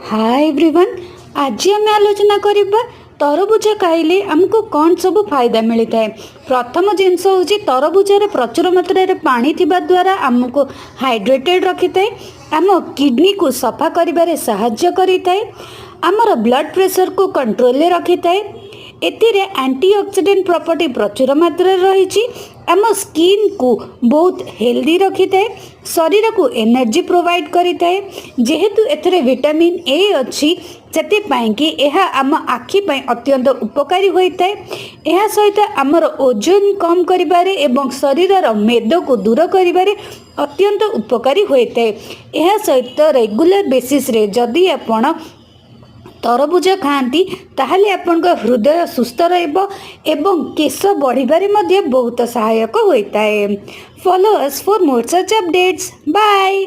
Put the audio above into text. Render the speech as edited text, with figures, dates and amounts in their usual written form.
Hi everyone. आज आम आलोचना करवा तरबुज खाइले आमको कौन सब फायदा मिलता है। प्रथम जिनस हूँ तरबुजार प्रचुर मात्रा रे पानी थिबा द्वारा आमको हाइड्रेटेड रखी थाए, आम किडनी को सफा करिबारे सहाय्य करि थाए, आमर ब्लड प्रेशर को कंट्रोल रखी थाए। एथिरे एंटीऑक्सीडेंट प्रॉपर्टी प्रचुर मात्रा रही, आम स्किन को बहुत हेल्दी रखी थाए, शरीर को एनर्जी प्रोवाइड करि थाए। जेहेतु एथिरे विटामिन ए अच्छी से यह आम आखि अत्यंत उपकारी होता है। यह सहित आमर ओजन कम करिबारे एवं शरीर मेद को दूर करिबारे अत्यंत उपकारी होता है। यह सहित रेगुलर बेसिस रे जदि आपण तरबुज खाती ताहले आपण हृदय सुस्थ रहिबो एवं केश बढ़िबारे मध्ये बहुत सहायक होता है। Follow us for more such updates. Bye.